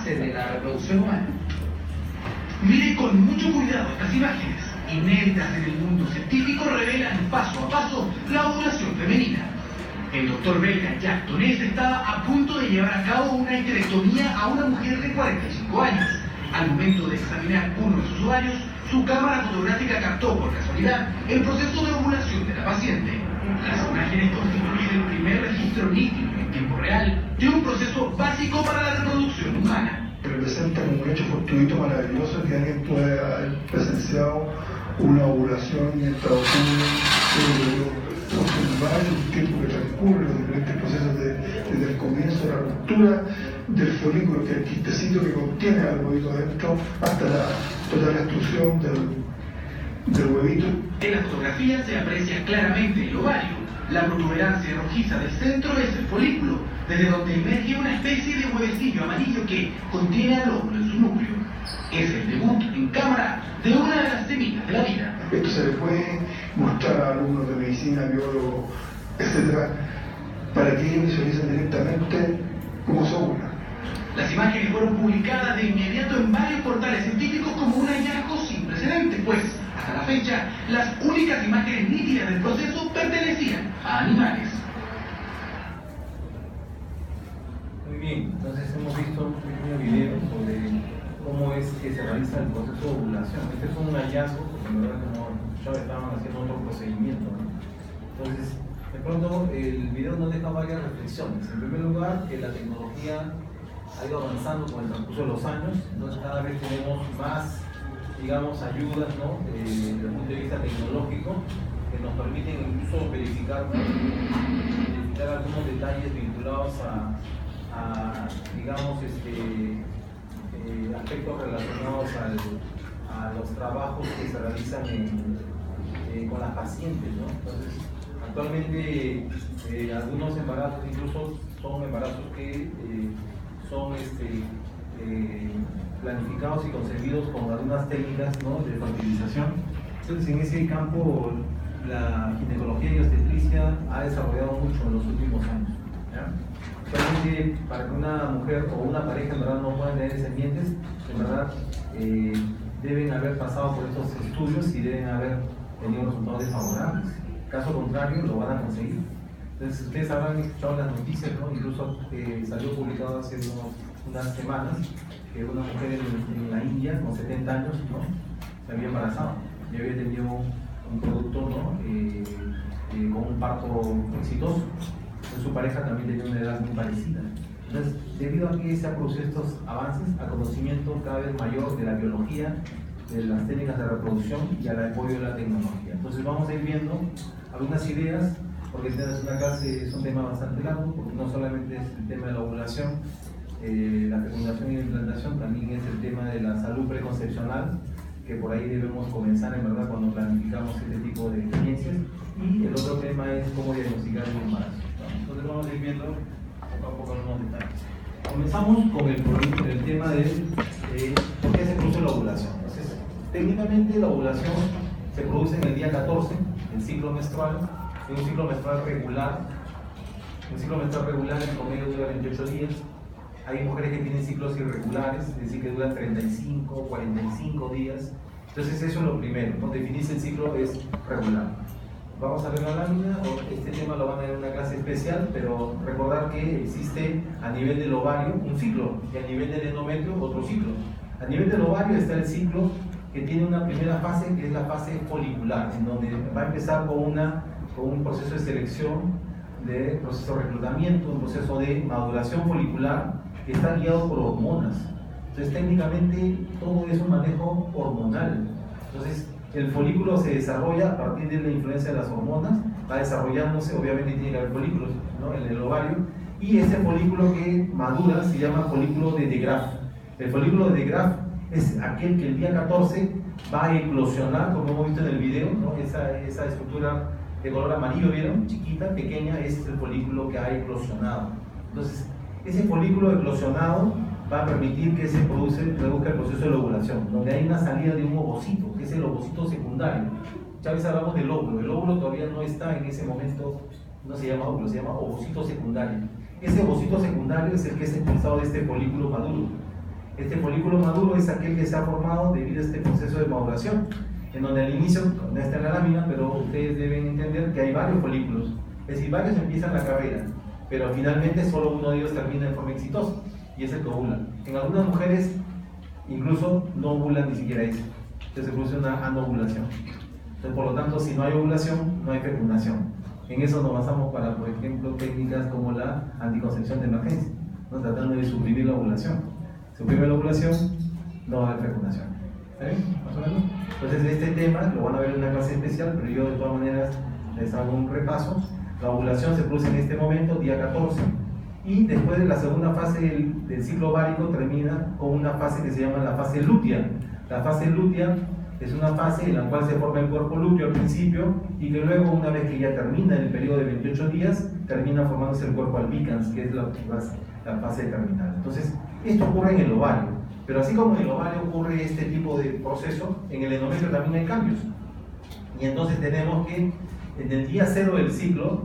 base de la reproducción humana. Mire con mucho cuidado estas imágenes, inéditas en el mundo científico, revelan paso a paso la ovulación femenina. El doctor belga Jacques Tonnes estaba a punto de llevar a cabo una histerectomía a una mujer de 45 años. Al momento de examinar uno de sus ovarios, su cámara fotográfica captó por casualidad el proceso de ovulación de la paciente. Las imágenes constituyen el primer registro nítido en tiempo real de un proceso básico para la reproducción humana. Representa como un hecho fortuito maravilloso que alguien pueda haber presenciado una ovulación mientras ocurre un tiempo que transcurre, los diferentes procesos desde el comienzo, la ruptura del folículo, que es el quistecito que contiene al huevito dentro, hasta la total destrucción del huevito. En la fotografía se aprecia claramente el ovario. La protuberancia rojiza del centro es el folículo, desde donde emerge una especie de huevecillo amarillo que contiene al óvulo en su núcleo. Es el debut en cámara de una de las semillas de la vida. Esto se le puede mostrar a alumnos de medicina, biólogos, etc., para que ellos visualicen directamente cómo se ovula. Las imágenes fueron publicadas de inmediato en varios portales científicos como un hallazgo sin precedentes, pues hasta la fecha las únicas imágenes nítidas del proceso pertenecían a animales. Muy bien, entonces hemos visto un pequeño video sobre cómo es que se realiza el proceso de ovulación. Este es un hallazgo, porque en verdad como ya estaban haciendo otro procedimiento, ¿no? Entonces, de pronto el video nos deja varias reflexiones. En primer lugar, que la tecnología ha ido avanzando con el transcurso de los años, entonces cada vez tenemos más, digamos, ayudas, ¿no? Desde el punto de vista tecnológico, que nos permiten incluso verificar algunos detalles vinculados a digamos, aspectos relacionados a los trabajos que se realizan con las pacientes, ¿no? Entonces, actualmente algunos embarazos incluso son embarazos que son planificados y concebidos con algunas técnicas, ¿no?, de fertilización. Entonces, en ese campo la ginecología y obstetricia ha desarrollado mucho en los últimos años, ¿ya? Realmente, para que una mujer o una pareja en verdad no puedan tener descendientes, en verdad deben haber pasado por estos estudios y deben haber tenido resultados desfavorables. Caso contrario, lo van a conseguir. Entonces, ustedes habrán escuchado las noticias, ¿no? Incluso salió publicado hace unas semanas que una mujer en la India, con 70 años, ¿no?, se había embarazado y había tenido un producto, ¿no?, con un parto exitoso. Entonces, su pareja también tenía una edad muy parecida. Entonces, debido a que se han producido estos avances, a conocimiento cada vez mayor de la biología, de las técnicas de reproducción y al apoyo de la tecnología. Entonces, vamos a ir viendo algunas ideas, porque esta es una clase, es un tema bastante largo, porque no solamente es el tema de la ovulación, la fecundación y la implantación, también es el tema de la salud preconcepcional, que por ahí debemos comenzar en verdad cuando planificamos este tipo de experiencias, y el otro tema es cómo diagnosticar el embarazo, ¿no? Entonces vamos a ir viendo poco a poco algunos detalles. Comenzamos con el tema de por qué se produce la ovulación. Entonces, técnicamente la ovulación se produce en el día 14, el ciclo menstrual, en un ciclo menstrual regular. Un ciclo menstrual regular en promedio dura 28 días. Hay mujeres que tienen ciclos irregulares, es decir, que duran 35, 45 días. Entonces eso es lo primero, ¿no? Definirse el ciclo es regular. Vamos a ver la lámina, este tema lo van a ver en una clase especial, pero recordar que existe a nivel del ovario un ciclo y a nivel del endometrio otro ciclo. A nivel del ovario está el ciclo que tiene una primera fase, que es la fase folicular, en donde va a empezar con un proceso de selección, de proceso de reclutamiento, un proceso de maduración folicular que está guiado por hormonas. Entonces, técnicamente todo es un manejo hormonal. Entonces, el folículo se desarrolla a partir de la influencia de las hormonas, va desarrollándose, obviamente tiene que haber folículos, ¿no?, en el ovario, y ese folículo que madura se llama folículo de De Graaf. El folículo de De Graaf es aquel que el día 14 va a eclosionar, como hemos visto en el video, ¿no? Esa estructura de color amarillo, ¿vieron? Chiquita, pequeña, ese es el folículo que ha eclosionado. Entonces, ese folículo eclosionado va a permitir que se produzca el proceso de la ovulación, donde hay una salida de un ovocito, que es el ovocito secundario. Ya a veces hablamos del óvulo, el óvulo todavía no está en ese momento, no se llama óvulo, se llama ovocito secundario. Ese ovocito secundario es el que es expulsado de este folículo maduro. Este folículo maduro es aquel que se ha formado debido a este proceso de maduración, en donde al inicio no está en la lámina, pero ustedes deben entender que hay varios folículos, es decir, varios empiezan la carrera, pero finalmente solo uno de ellos termina de forma exitosa, y es el que ovula. En algunas mujeres incluso no ovulan ni siquiera eso, entonces se produce una anovulación. Entonces, por lo tanto, si no hay ovulación, no hay fecundación. En eso nos basamos para, por ejemplo, técnicas como la anticoncepción de emergencia, ¿no? Tratando de suprimir la ovulación. Suprime la ovulación, no va a haber fecundación. ¿Está bien? ¿Más o menos? Entonces, este tema lo van a ver en una clase especial, pero yo de todas maneras les hago un repaso. La ovulación se produce en este momento, día 14, y después de la segunda fase del ciclo ovárico termina con una fase que se llama la fase lútea. La fase lútea es una fase en la cual se forma el cuerpo lúteo al principio y que luego, una vez que ya termina el periodo de 28 días, termina formándose el cuerpo albicans, que es la fase terminal. Entonces, esto ocurre en el ovario, pero así como en el ovario ocurre este tipo de proceso, en el endometrio también hay cambios. Y entonces tenemos que, en el día 0 del ciclo,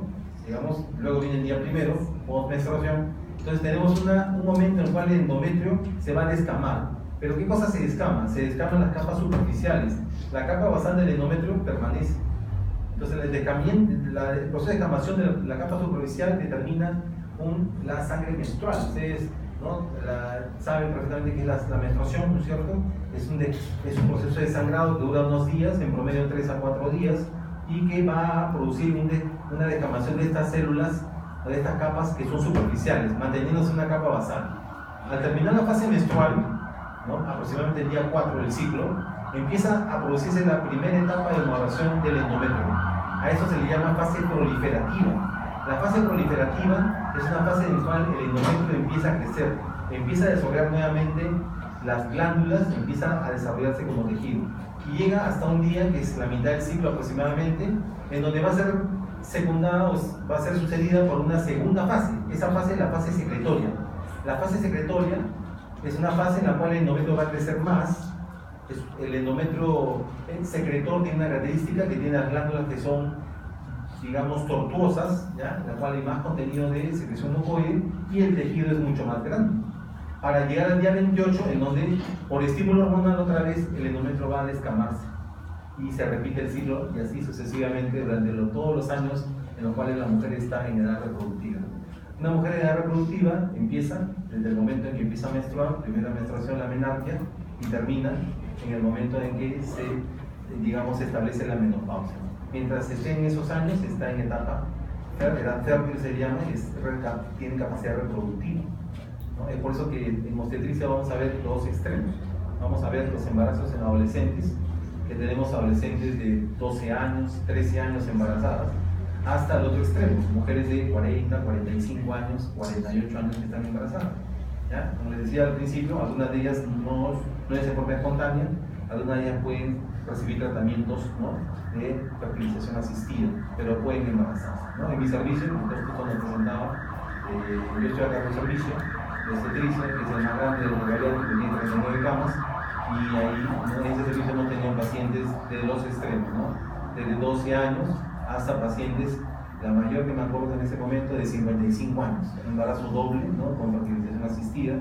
digamos, luego viene el día primero, post-menstruación, entonces tenemos un momento en el cual el endometrio se va a descamar. ¿Pero qué cosa se descama? Se descaman las capas superficiales. La capa basal del endometrio permanece. Entonces el proceso de descamación de la capa superficial determina la sangre menstrual. Ustedes, ¿no? Saben perfectamente que es la menstruación, ¿no es cierto? Es un proceso de sangrado que dura unos días, en promedio 3 a 4 días, y que va a producir una descamación de estas células, de estas capas que son superficiales, manteniéndose una capa basal. Al terminar la fase menstrual, ¿no? Aproximadamente el día 4 del ciclo, empieza a producirse la primera etapa de maduración del endometrio. A eso se le llama fase proliferativa. La fase proliferativa es una fase en la cual el endometrio empieza a crecer, empieza a desarrollar nuevamente las glándulas, empieza a desarrollarse como tejido. Y llega hasta un día, que es la mitad del ciclo aproximadamente, en donde va a ser secundada o va a ser sucedida por una segunda fase. Esa fase es la fase secretoria. La fase secretoria es una fase en la cual el endometrio va a crecer más. El endometrio secretor tiene una característica que tiene las glándulas que son, digamos, tortuosas, ¿ya? En la cual hay más contenido de secreción mucoide y el tejido es mucho más grande. Para llegar al día 28, en donde por estímulo hormonal otra vez el endometrio va a descamarse y se repite el ciclo y así sucesivamente durante todos los años en los cuales la mujer está en edad reproductiva. Una mujer en edad reproductiva empieza desde el momento en que empieza a menstruar, primera menstruación, la menarquia, y termina en el momento en que se, digamos, establece la menopausia. Mientras esté en esos años, está en edad fértil, se llama, tiene capacidad reproductiva, ¿no? Es por eso que en obstetricia vamos a ver dos extremos. Vamos a ver los embarazos en adolescentes, que tenemos adolescentes de 12 años, 13 años embarazadas, hasta el otro extremo, mujeres de 40, 45 años, 48 años que están embarazadas. ¿Ya? Como les decía al principio, algunas de ellas no es de forma espontánea, algunas de ellas pueden recibir tratamientos, ¿no?, de fertilización asistida, pero pueden embarazarse, ¿no? En mi servicio, entonces cuando presentaba, yo estoy acá en un servicio de obstetricia, que es el más grande de Bulgaria, que tiene 39 camas, y ahí, ¿no?, en ese servicio no tenían pacientes de los extremos, ¿no?, desde 12 años hasta pacientes, la mayor que me acuerdo en ese momento, de 55 años, un embarazo doble, ¿no?, con fertilización asistida,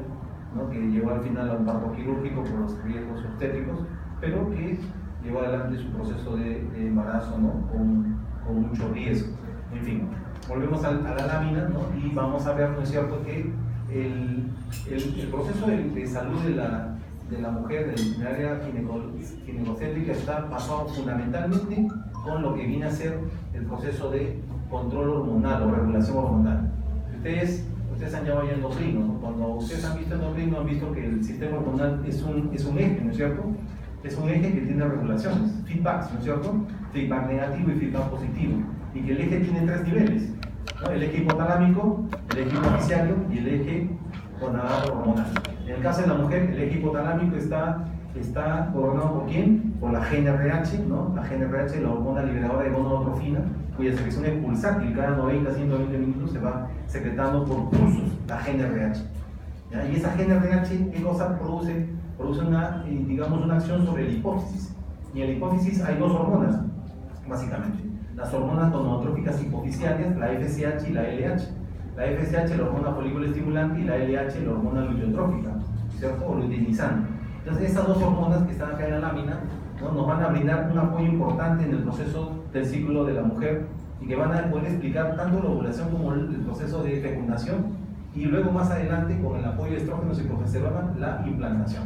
¿no?, que llevó al final a un parto quirúrgico por los riesgos obstétricos, pero que llevó adelante su proceso de embarazo, ¿no?, con mucho riesgo. En fin, volvemos a la lámina, ¿no?, y vamos a ver, ¿no es cierto?, que el proceso de salud de la mujer en el área ginecocéntrica está basado fundamentalmente con lo que viene a ser el proceso de control hormonal o regulación hormonal. Ustedes han llamado ya endocrino, ¿no? Cuando ustedes han visto endocrino, han visto que el sistema hormonal es un eje, ¿no es cierto? Es un eje que tiene regulaciones, feedbacks, ¿no es cierto? Feedback negativo y feedback positivo. Y que el eje tiene 3 niveles, ¿no? El eje hipotalámico, el eje hipoficiario y el eje gonadal hormonal. En el caso de la mujer, el eje hipotalámico está gobernado por ¿quién? Por la GnRH, ¿no? La GnRH, la hormona liberadora de gonadotrofina, cuya secreción es pulsátil, cada 90 a 120 minutos se va secretando por pulsos, la GnRH. ¿Ya? Y esa GnRH, ¿qué cosa produce? Produce una acción sobre la hipófisis. Y en la hipófisis hay 2 hormonas, básicamente. Las hormonas gonadotróficas hipoficiarias, la FSH y la LH. La FSH, la hormona folículo estimulante, y la LH, la hormona luteotrófica. ¿cierto? O luteinizante. Entonces esas dos hormonas que están acá en la lámina, ¿no?, nos van a brindar un apoyo importante en el proceso del ciclo de la mujer y que van a poder explicar tanto la ovulación como el proceso de fecundación y luego más adelante con el apoyo de estrógenos y progesterona la implantación.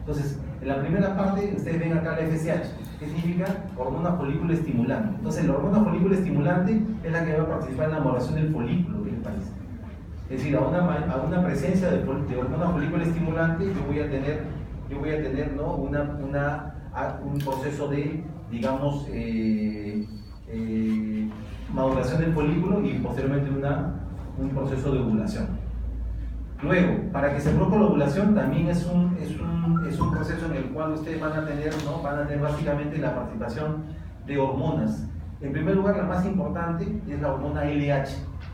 Entonces, en la primera parte ustedes ven acá la FSH, que significa hormona folículo estimulante. Entonces la hormona folículo estimulante es la que va a participar en la maduración del folículo, ¿qué les parece? Es decir, a una presencia de hormona folículo estimulante yo voy a tener ¿no?, un proceso de, digamos, maduración del folículo y posteriormente un proceso de ovulación. Luego, para que se produzca la ovulación también es un proceso en el cual ustedes van a tener básicamente la participación de hormonas. En primer lugar, la más importante es la hormona LH.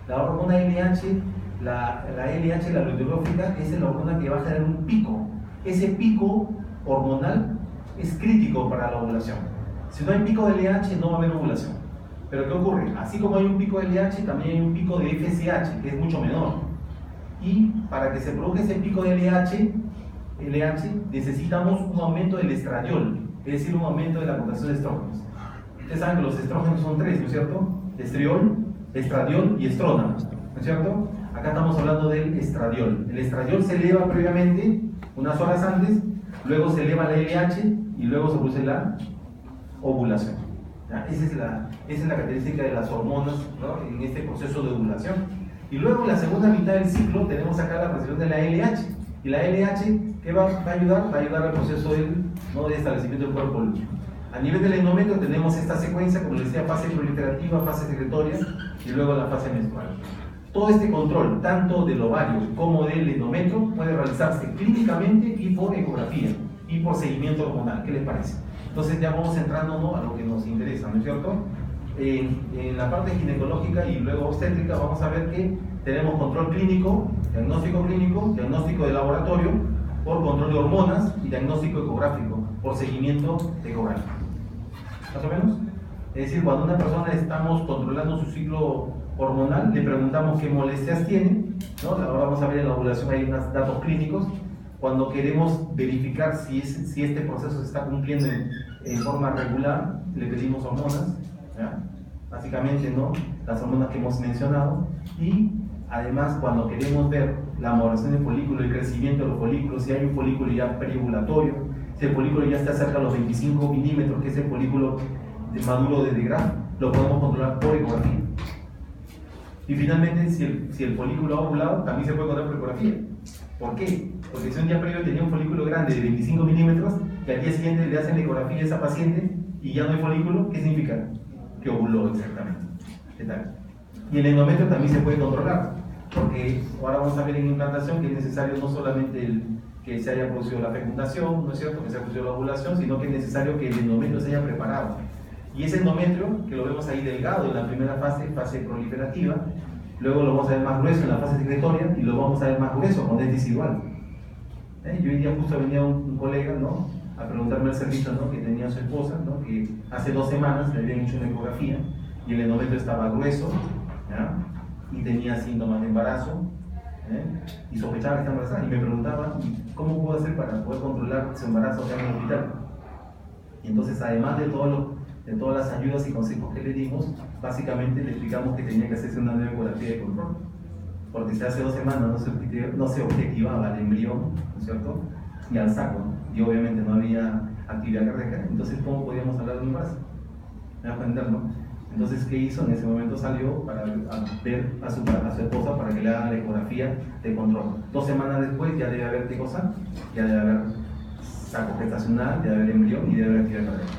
La hormona LH, la LH, la luteológica, es la hormona que va a generar un pico. Ese pico hormonal es crítico para la ovulación. Si no hay pico de LH, no va a haber ovulación. Pero ¿qué ocurre? Así como hay un pico de LH, también hay un pico de FSH, que es mucho menor. Y para que se produzca ese pico de LH, necesitamos un aumento del estradiol, es decir, un aumento de la aportación de estrógenos. Ustedes saben que los estrógenos son tres, ¿no es cierto? Estriol, estradiol y estrónamo, ¿no es cierto? Acá estamos hablando del estradiol. El estradiol se eleva previamente, unas horas antes, luego se eleva la LH y luego se produce la ovulación. ¿Ya? Esa es la característica de las hormonas, ¿no?, en este proceso de ovulación. Y luego en la segunda mitad del ciclo tenemos acá la presentación de la LH. Y la LH, ¿qué va a ayudar? Va a ayudar al proceso de establecimiento del cuerpo lúteo. A nivel del endometrio tenemos esta secuencia, como les decía, fase proliferativa, fase secretoria y luego la fase menstrual. Todo este control, tanto del ovario como del endometrio, puede realizarse clínicamente y por ecografía y por seguimiento hormonal. ¿Qué les parece? Entonces ya vamos entrando, ¿no?, a lo que nos interesa, ¿no es cierto? En la parte ginecológica y luego obstétrica vamos a ver que tenemos control clínico, diagnóstico de laboratorio por control de hormonas y diagnóstico ecográfico por seguimiento ecográfico. ¿Más o menos? Es decir, cuando una persona estamos controlando su ciclo hormonal, le preguntamos qué molestias tiene, ¿no? Ahora vamos a ver en la ovulación, hay unos datos clínicos. Cuando queremos verificar si este proceso se está cumpliendo en forma regular, le pedimos hormonas, ¿ya? Básicamente, ¿no?, las hormonas que hemos mencionado. Y además, cuando queremos ver la maduración del folículo, el crecimiento de los folículos, si hay un folículo ya preovulatorio, si el folículo ya está cerca de los 25 milímetros, que es el folículo maduro de Graf, lo podemos controlar por ecografía. Y finalmente, si el folículo ha ovulado, también se puede controlar por ecografía. ¿Por qué? Porque si un día previo tenía un folículo grande de 25 milímetros y al día siguiente le hacen la ecografía a esa paciente y ya no hay folículo, ¿qué significa? Que ovuló exactamente. ¿Qué tal? Y el endometrio también se puede controlar, porque ahora vamos a ver en implantación que es necesario no solamente que se haya producido la fecundación, ¿no es cierto?, que se haya producido la ovulación, sino que es necesario que el endometrio se haya preparado. Y ese endometrio, que lo vemos ahí delgado en la primera fase proliferativa, luego lo vamos a ver más grueso en la fase secretoria y lo vamos a ver más grueso cuando es desigual. Yo hoy día justo venía un colega, ¿no?, a preguntarme al servicio, ¿no?, que tenía su esposa, ¿no?, que hace 2 semanas le habían hecho una ecografía y el endometrio estaba grueso, ¿ya?, y tenía síntomas de embarazo, y sospechaba que estaba embarazada y me preguntaba cómo puedo hacer para poder controlar su embarazo acá en el hospital. Y entonces, además de todas las ayudas y consejos que le dimos, básicamente le explicamos que tenía que hacerse una nueva ecografía de control, porque si hace 2 semanas no se objetivaba el embrión, ¿no es cierto?, y al saco, ¿no?, y obviamente no había actividad cardíaca, entonces ¿cómo podíamos hablar de un embarazo? ¿Me vas a entender, no? Entonces, ¿qué hizo? En ese momento salió para ver a su esposa para que le haga la ecografía de control. 2 semanas después ya debe haber, ¿qué cosa? Ya debe haber saco gestacional, ya debe haber embrión y debe haber actividad cardíaca.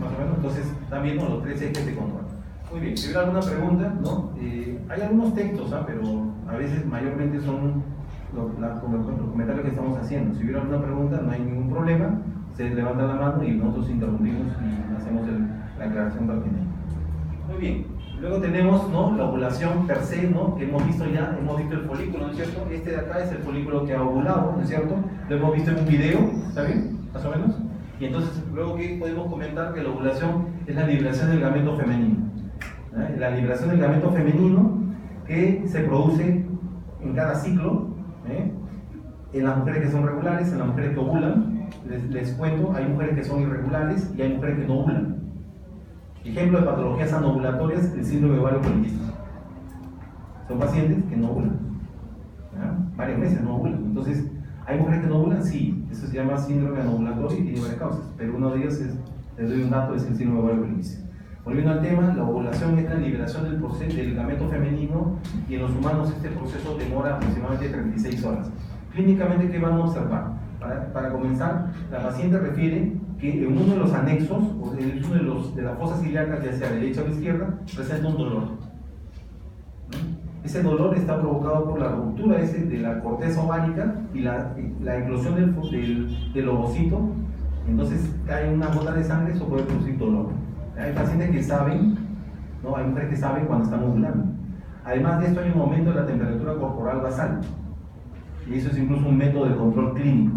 Más o menos. Entonces, también los 3 ejes de control. Muy bien, si hubiera alguna pregunta, ¿no? Hay algunos textos, pero a veces mayormente son los comentarios que estamos haciendo. Si hubiera alguna pregunta, no hay ningún problema. Ustedes levantan la mano y nosotros interrumpimos y hacemos la aclaración pertinente. Muy bien. Luego tenemos, ¿no?, la ovulación per se, ¿no?, que hemos visto el folículo, ¿no es cierto? Este de acá es el folículo que ha ovulado, ¿no es cierto? Lo hemos visto en un video, ¿está bien? Más o menos. Y entonces, luego que podemos comentar que la ovulación es la liberación del gameto femenino. La liberación del gameto femenino que se produce en cada ciclo, En las mujeres que son regulares, en las mujeres que ovulan, les cuento, hay mujeres que son irregulares y hay mujeres que no ovulan. Ejemplo de patologías anovulatorias, el síndrome ovario poliquístico. Son pacientes que no ovulan, varias veces no ovulan. Entonces, ¿hay mujeres que no ovulan? Sí, eso se llama síndrome anovulatorio y tiene varias causas, pero uno de ellos es, les doy un dato, es el síndrome ovario poliquístico. Volviendo al tema, la ovulación es la liberación del proceso del gameto femenino y en los humanos este proceso demora aproximadamente 36 horas. Clínicamente, ¿qué van a observar? Para comenzar, la paciente refiere que en uno de los anexos, o en uno de las fosas ilíacas, ya sea derecha o izquierda, presenta un dolor. Ese dolor está provocado por la ruptura de la corteza ovárica y la eclosión del ovocito. Entonces cae una gota de sangre, eso puede producir dolor. Hay pacientes que saben, ¿no? Hay mujeres que saben cuando están ovulando. Además de esto, hay un aumento de la temperatura corporal basal. Y eso es incluso un método de control clínico.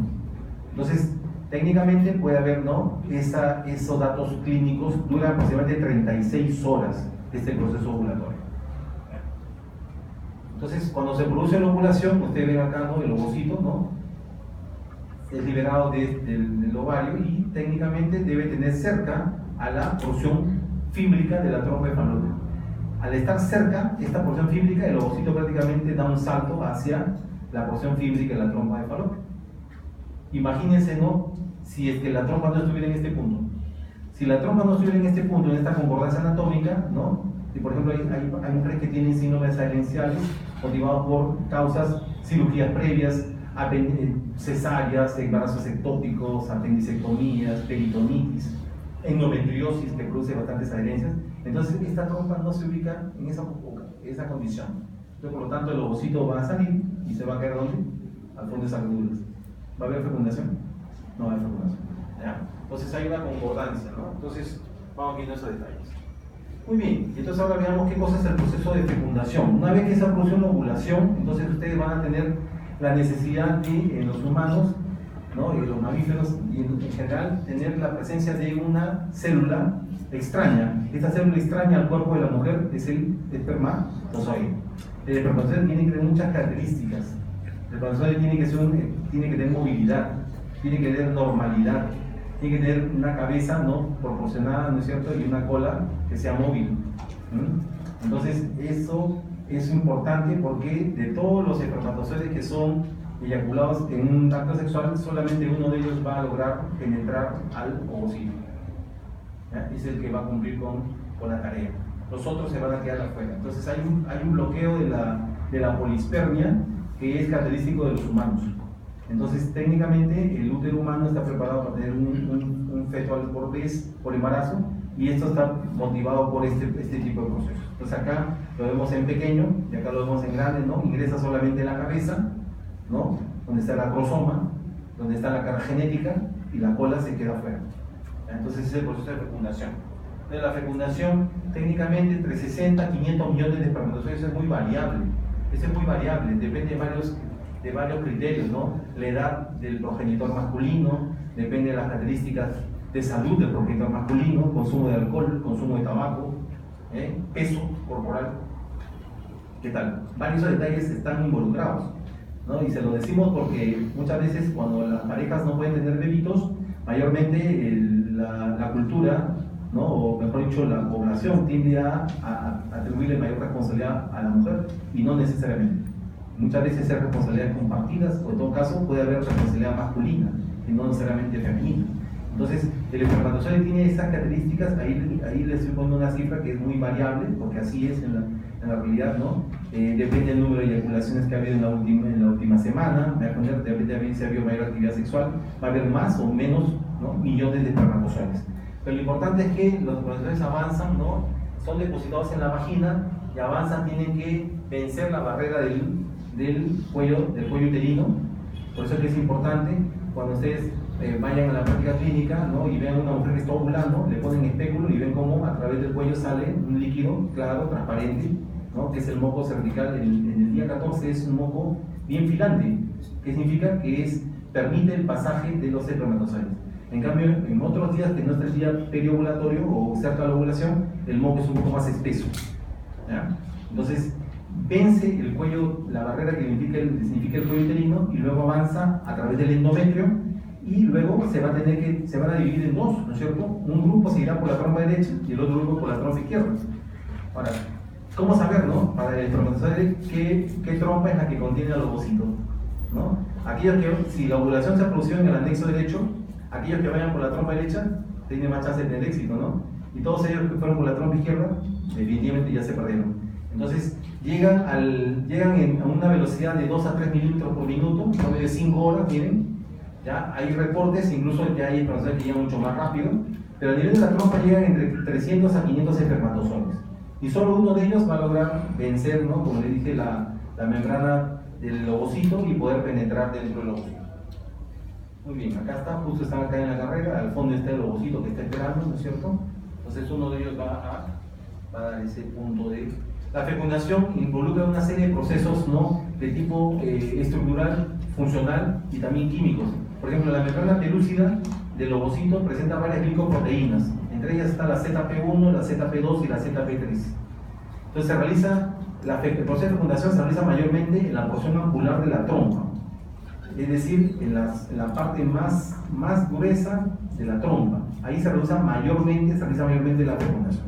Entonces, técnicamente puede haber, ¿no? Esos datos clínicos duran aproximadamente 36 horas este proceso ovulatorio. Entonces, cuando se produce la ovulación, ustedes ven acá, ¿no? El ovocito, ¿no? Es liberado del ovario y técnicamente debe tener cerca a la porción fímbrica de la trompa de Falopio. Al estar cerca, esta porción fímbrica, el ovocito prácticamente da un salto hacia la porción fímbrica de la trompa de Falopio. Imagínense, ¿no? Si es que la trompa no estuviera en este punto. Si la trompa no estuviera en este punto, en esta concordancia anatómica, ¿no? Y por ejemplo, hay mujeres que tienen síndromes adherenciales motivados por causas, cirugías previas, cesáreas, embarazos ectópicos, apendicectomías, peritonitis, endometriosis que produce bastantes adherencias. Entonces, esta trompa no se ubica en esa condición. Entonces, por lo tanto, el ovocito va a salir y se va a caer ¿dónde? Al fondo de esas glándulas. ¿Va a haber fecundación? No va a haber fecundación. ¿Ya? Entonces, hay una concordancia, ¿no? Entonces, vamos viendo esos detalles. Muy bien, entonces ahora veamos qué cosa es el proceso de fecundación. Una vez que se produce una ovulación, entonces ustedes van a tener la necesidad de, en los humanos, ¿no? Y los mamíferos y en general, tener la presencia de una célula extraña. Esta célula extraña al cuerpo de la mujer es el espermatozoide. El espermatozoide tiene que tener muchas características. El espermatozoide tiene que tener movilidad, tiene que tener normalidad, tiene que tener una cabeza, ¿no? Proporcionada, ¿no es cierto? Y una cola que sea móvil. Entonces, eso es importante porque de todos los espermatozoides que son eyaculados en un acto sexual, solamente uno de ellos va a lograr penetrar al ovocito. Es el que va a cumplir con la tarea. Los otros se van a quedar afuera. Entonces, hay un bloqueo de la polispermia que es característico de los humanos. Entonces, técnicamente, el útero humano está preparado para tener un feto por vez, por embarazo, y esto está motivado por este tipo de procesos. Entonces, acá lo vemos en pequeño, y acá lo vemos en grande, ¿no? Ingresa solamente la cabeza, ¿no? Donde está el acrosoma, donde está la carga genética, y la cola se queda afuera. Entonces, ese es el proceso de fecundación. De la fecundación, técnicamente, entre 60 y 500 millones de espermatozoides es muy variable. Eso es muy variable, depende de varios criterios, ¿no? La edad del progenitor masculino, depende de las características de salud del progenitor masculino, consumo de alcohol, consumo de tabaco, peso corporal. ¿Qué tal? Varios detalles están involucrados, ¿no? Y se lo decimos porque muchas veces cuando las parejas no pueden tener bebitos, mayormente la cultura, ¿no? O mejor dicho, la población tiende a atribuirle mayor responsabilidad a la mujer y no necesariamente. Muchas veces hay responsabilidades compartidas, o en todo caso puede haber responsabilidad masculina y no necesariamente femenina. Entonces, el espermatozoide tiene esas características, ahí les estoy poniendo una cifra que es muy variable, porque así es en la realidad, ¿no? Depende del número de eyaculaciones que ha habido en la última semana, depende de si ha habido mayor actividad sexual, va a haber más o menos, ¿no? Millones de espermatozoides. Pero lo importante es que los espermatozoides avanzan, ¿no? Son depositados en la vagina y avanzan, tienen que vencer la barrera del cuello uterino. Por eso es que es importante cuando ustedes vayan a la práctica clínica, ¿no? Y vean a una mujer que está ovulando, le ponen espéculo y ven cómo a través del cuello sale un líquido claro, transparente, ¿no? Que es el moco cervical. En el día 14 es un moco bien filante, que significa que permite el pasaje de los espermatozoides. En cambio, en otros días que no es el día periovulatorio o cerca de la ovulación, el moco es un poco más espeso, ¿ya? Entonces, vence el cuello, la barrera que significa el cuello uterino, y luego avanza a través del endometrio, y luego se van a dividir en dos, ¿no es cierto? Un grupo se irá por la trompa derecha y el otro grupo por la trompa izquierda. Ahora, ¿cómo saber, no? Para el espermatozoide, qué trompa es la que contiene al ovocito, ¿no? Aquellos que, si la ovulación se ha producido en el anexo derecho, aquellos que vayan por la trompa derecha tienen más chance de tener éxito, ¿no? Y todos ellos que fueron por la trompa izquierda, definitivamente ya se perdieron. Entonces, llegan a una velocidad de 2 a 3 milímetros por minuto, no de 5 horas, miren. Ya hay reportes, incluso que hay personas que llegan mucho más rápido, pero a nivel de la trompa llegan entre 300 a 500 espermatozoides. Y solo uno de ellos va a lograr vencer, ¿no? Como le dije, la membrana del ovocito y poder penetrar dentro del ovocito. Muy bien, acá está, justo están acá en la carrera, al fondo está el ovocito que está esperando, ¿no es cierto? Entonces uno de ellos va a dar ese punto de... La fecundación involucra una serie de procesos, ¿no? De tipo estructural, funcional y también químicos. Por ejemplo, la membrana pelúcida del ovocito presenta varias glicoproteínas. Entre ellas está la ZP1, la ZP2 y la ZP3. Entonces el proceso de fecundación se realiza mayormente en la porción angular de la trompa, es decir, en la parte más gruesa de la trompa. Ahí se realiza mayormente la fecundación.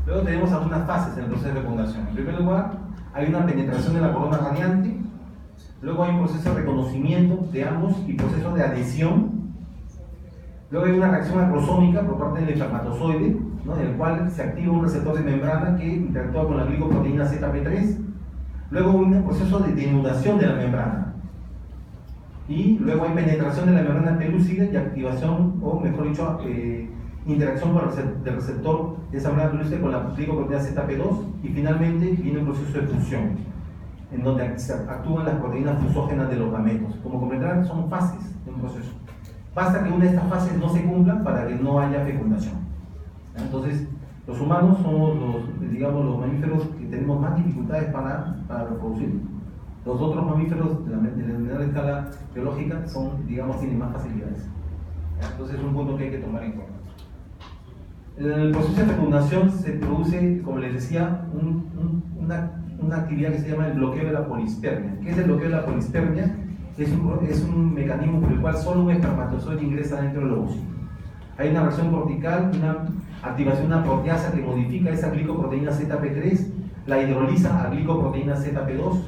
Luego tenemos algunas fases en el proceso de fecundación. En primer lugar, hay una penetración de la corona radiante, luego hay un proceso de reconocimiento de ambos y proceso de adhesión. Luego hay una reacción acrosómica por parte del espermatozoide, ¿no? En el cual se activa un receptor de membrana que interactúa con la glicoproteína ZP3. Luego hay un proceso de denudación de la membrana. Y luego hay penetración de la membrana pelúcida y activación, o mejor dicho, interacción del receptor de esa membrana pelúcida con la glicoproteína ZP2. Y finalmente viene un proceso de fusión, en donde actúan las proteínas fusógenas de los gametos. Como comprenderán, son fases de un proceso. Basta que una de estas fases no se cumpla para que no haya fecundación. Entonces, los humanos somos los mamíferos que tenemos más dificultades para reproducir. Los otros mamíferos de la menor escala biológica tienen más facilidades. Entonces, es un punto que hay que tomar en cuenta. En el proceso de fecundación se produce, como les decía, una actividad que se llama el bloqueo de la polispermia. ¿Qué es el bloqueo de la polispermia? Es un mecanismo por el cual solo un espermatozoide ingresa dentro del ovocito. Hay una reacción cortical, una activación de una proteasa que modifica esa glicoproteína ZP3, la hidroliza a glicoproteína ZP2,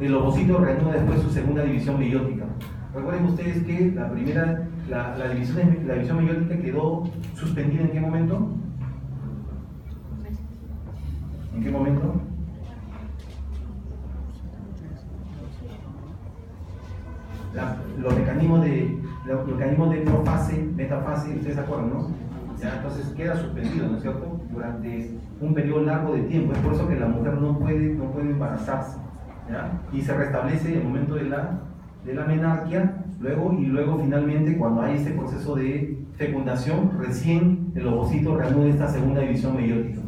el ovocito reanuda después su segunda división meiótica. Recuerden ustedes que la división meiótica quedó suspendida ¿en qué momento? ¿En qué momento? Los mecanismos de profase, metafase, ustedes se acuerdan, ¿no? ¿Ya? Entonces queda suspendido, ¿no es cierto? Durante un periodo largo de tiempo. Es por eso que la mujer no puede embarazarse, ¿ya? Y se restablece en el momento de la menarquia, luego finalmente cuando hay ese proceso de fecundación, recién el ovocito reanuda esta segunda división meiótica.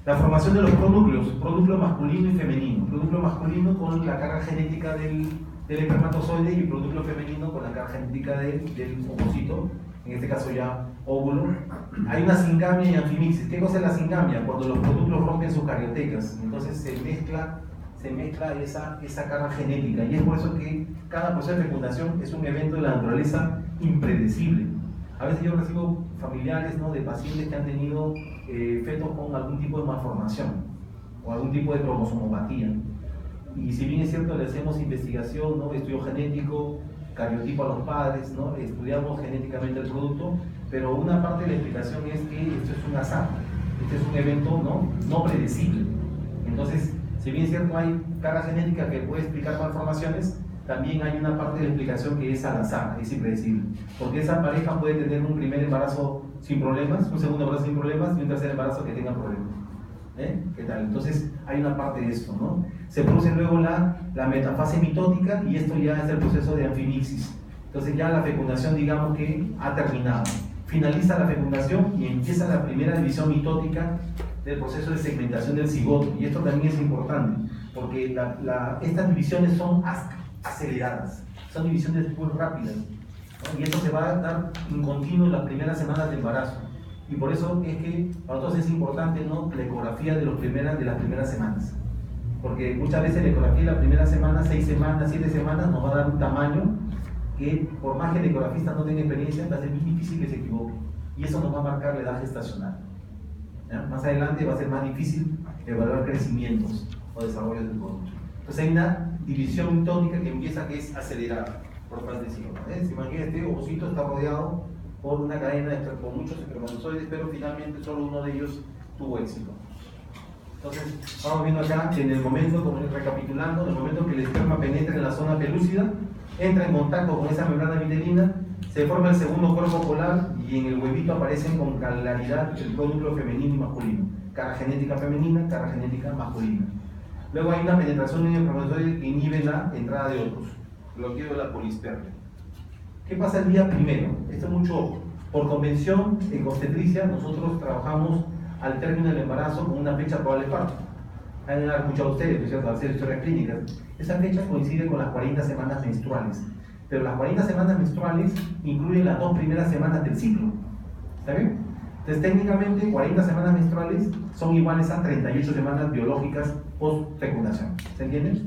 La formación de los pronúcleo masculino y femenino. Pronúcleo masculino con la carga genética del espermatozoide y el pronúcleo femenino con la carga genética del ovocito, en este caso ya óvulo. Hay una singamia y anfimixis. ¿Qué cosa es la singamia? Cuando los pronúcleos rompen sus cariotecas, entonces se mezcla esa carga genética, y es por eso que cada proceso de fecundación es un evento de la naturaleza impredecible. A veces yo recibo familiares, ¿no?, de pacientes que han tenido fetos con algún tipo de malformación o algún tipo de cromosomopatía. Y si bien es cierto, le hacemos investigación, ¿no?, estudio genético, cariotipo a los padres, ¿no?, estudiamos genéticamente el producto, pero una parte de la explicación es que esto es un azar, este es un evento no predecible. Entonces, si bien es cierto, hay carga genética que puede explicar malformaciones, también hay una parte de la explicación que es al azar, es impredecible. Porque esa pareja puede tener un primer embarazo sin problemas, un segundo embarazo sin problemas y un tercer embarazo que tenga problemas. ¿Qué tal? Entonces hay una parte de esto, ¿no? Se produce luego la metafase mitótica, y esto ya es el proceso de anfimixis. Entonces ya la fecundación, digamos que ha terminado. Finaliza la fecundación y empieza la primera división mitótica del proceso de segmentación del cigoto. Y esto también es importante, porque estas divisiones son aceleradas, son divisiones muy rápidas, ¿no? Y esto se va a dar en continuo en las primeras semanas de embarazo. Y por eso es que para nosotros es importante, ¿no?, la ecografía de las primeras semanas. Porque muchas veces la ecografía de la primera semana, 6 semanas, 7 semanas, nos va a dar un tamaño que, por más que el ecografista no tenga experiencia, va a ser muy difícil que se equivoque. Y eso nos va a marcar la edad gestacional. ¿Ya? Más adelante va a ser más difícil evaluar crecimientos o desarrollos del producto. Entonces hay una división tónica que empieza, que es acelerada por parte del cigoto. Se imagina, este ovocito está rodeado por una cadena con muchos espermatozoides, pero finalmente solo uno de ellos tuvo éxito. Entonces, vamos viendo acá que en el momento, como recapitulando, en el momento que el esperma penetra en la zona pelúcida, entra en contacto con esa membrana vitelina, se forma el segundo cuerpo polar y en el huevito aparecen con claridad el núcleo femenino y masculino. Cara genética femenina, cara genética masculina. Luego hay una penetración de un espermatozoide que inhibe la entrada de otros, bloqueo de la polispermia. ¿Qué pasa el día primero? Esto es mucho ojo. Por convención, en obstetricia, nosotros trabajamos al término del embarazo con una fecha probable de parto. Han escuchado ustedes, ¿no es cierto?, al hacer historias clínicas. Esa fecha coincide con las 40 semanas menstruales. Pero las 40 semanas menstruales incluyen las 2 primeras semanas del ciclo. ¿Está bien? Entonces, técnicamente, 40 semanas menstruales son iguales a 38 semanas biológicas post-fecundación. ¿Se entiende?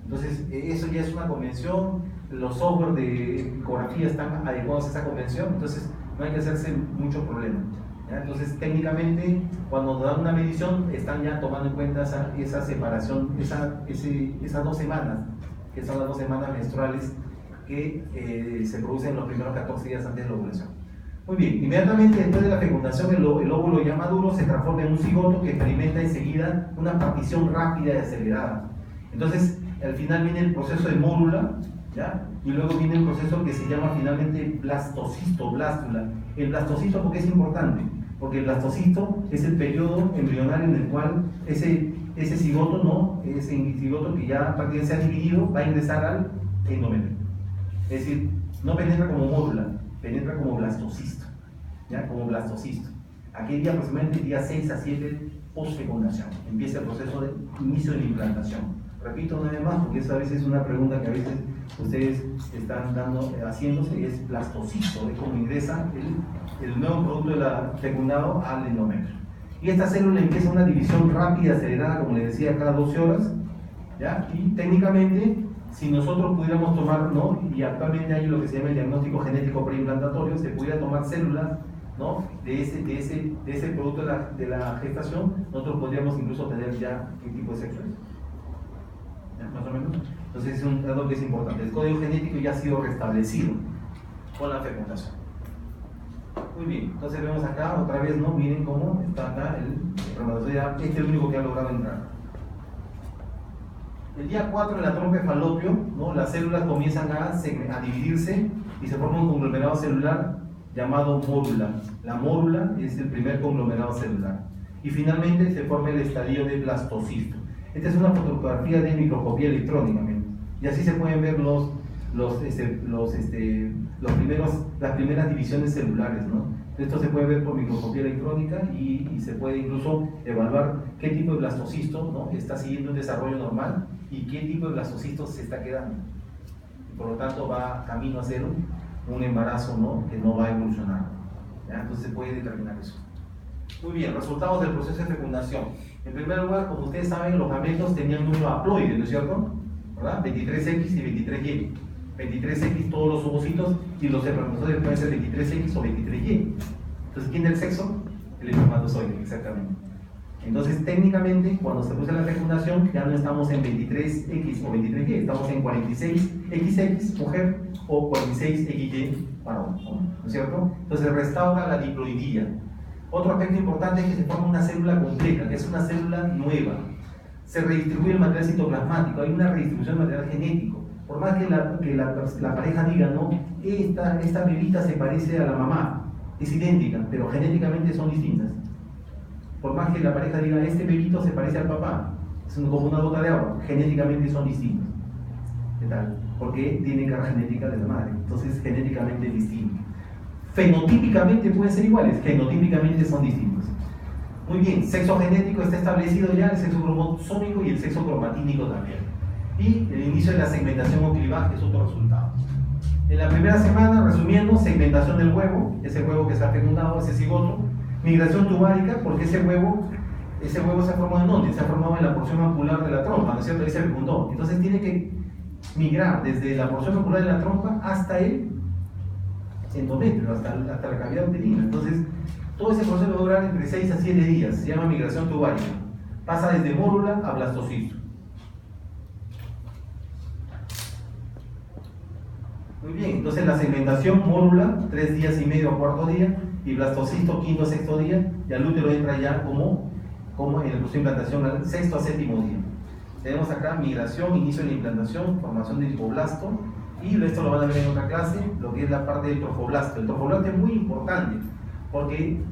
Entonces, eso ya es una convención. Los software de ecografía están adecuados a esa convención. Entonces, no hay que hacerse mucho problema. ¿Ya? Entonces, técnicamente, cuando nos dan una medición, están ya tomando en cuenta esa separación, esas 2 semanas, que son las 2 semanas menstruales que se producen en los primeros 14 días antes de la ovulación. Muy bien, inmediatamente después de la fecundación, el óvulo ya maduro se transforma en un cigoto que experimenta enseguida una partición rápida y acelerada. Entonces, al final viene el proceso de mórula, ¿ya? Y luego viene un proceso que se llama finalmente blastocisto, blástula. El blastocisto, ¿por qué es importante? Porque el blastocisto es el periodo embrionario en el cual ese cigoto, ¿no?, ese cigoto que ya prácticamente se ha dividido, va a ingresar al endometrio. Es decir, no penetra como mórula, penetra como blastocisto, ¿ya? Como blastocisto. Aquel día, aproximadamente día 6 a 7 post-fecundación, empieza el proceso de inicio de la implantación. Repito una vez más, porque esa a veces es una pregunta que a veces ustedes están haciéndose, y es blastocisto, es como ingresa el nuevo producto fecundado al endometrio. Y esta célula empieza una división rápida, acelerada, como les decía, cada 12 horas, ¿ya? Y técnicamente, si nosotros pudiéramos tomar, ¿no?, y actualmente hay lo que se llama el diagnóstico genético preimplantatorios, se pudiera tomar células, ¿no?, de ese producto de la gestación, nosotros podríamos incluso tener ya qué tipo de sexo es. ¿Ya? Más o menos. Entonces es un dato que es importante. El código genético ya ha sido restablecido con la fecundación. Muy bien, entonces vemos acá otra vez, ¿no? Miren cómo está acá el espermatozoide. Este es el único que ha logrado entrar. El día 4 en la trompa de falopio, ¿no?, las células comienzan a dividirse y se forma un conglomerado celular llamado mórula. La mórula es el primer conglomerado celular. Y finalmente se forma el estadio de blastocisto. Esta es una fotografía de microscopía electrónica, y así se pueden ver las primeras divisiones celulares, ¿no? Esto se puede ver por microscopía electrónica y se puede incluso evaluar qué tipo de blastocisto, ¿no?, está siguiendo un desarrollo normal y qué tipo de blastocisto se está quedando. Y por lo tanto va camino a ser un embarazo, ¿no?, que no va a evolucionar. ¿Ya? Entonces se puede determinar eso. Muy bien, resultados del proceso de fecundación. En primer lugar, como ustedes saben, los gametos tenían núcleo haploide, ¿no es cierto? ¿Verdad? 23X y 23Y. 23X todos los ovocitos y los espermatozoides pueden ser 23X o 23Y. Entonces, ¿quién da el sexo? El espermatozoide, exactamente. Entonces, técnicamente, cuando se produce la fecundación, ya no estamos en 23X o 23Y, estamos en 46XX mujer o 46XY varón, ¿no es cierto? Entonces, restaura la diploidía. Otro aspecto importante es que se forma una célula compleja, que es una célula nueva. Se redistribuye el material citoplasmático, hay una redistribución del material genético. Por más que la pareja diga, no, esta bebita se parece a la mamá, es idéntica, pero genéticamente son distintas. Por más que la pareja diga, este bebito se parece al papá, es como una gota de agua, genéticamente son distintos. ¿Qué tal? Porque tiene carga genética de la madre, entonces genéticamente es distinto. Fenotípicamente pueden ser iguales, genotípicamente son distintos. Muy bien, sexo genético está establecido ya, el sexo cromosómico y el sexo cromatínico también. Y el inicio de la segmentación o clivaje es otro resultado. En la primera semana, resumiendo, segmentación del huevo, ese huevo que está fecundado, ese cigoto, Migración tubárica, porque ese huevo se ha formado ¿en dónde? Se ha formado en la porción macular de la trompa, ¿no es cierto? Ahí se fecundó. Entonces tiene que migrar desde la porción macular de la trompa hasta el endometrio, hasta la cavidad uterina. Entonces, todo ese proceso va a durar entre 6 a 7 días, se llama migración tubárica. Pasa desde mórula a blastocisto. Muy bien, entonces la segmentación mórula, 3 días y medio a cuarto día, y blastocisto, quinto a sexto día, y al útero entra ya como en el proceso de implantación al sexto a séptimo día. Tenemos acá migración, inicio de la implantación, formación del hipoblasto, y esto lo van a ver en otra clase, lo que es la parte del trofoblasto. El trofoblasto es muy importante, porque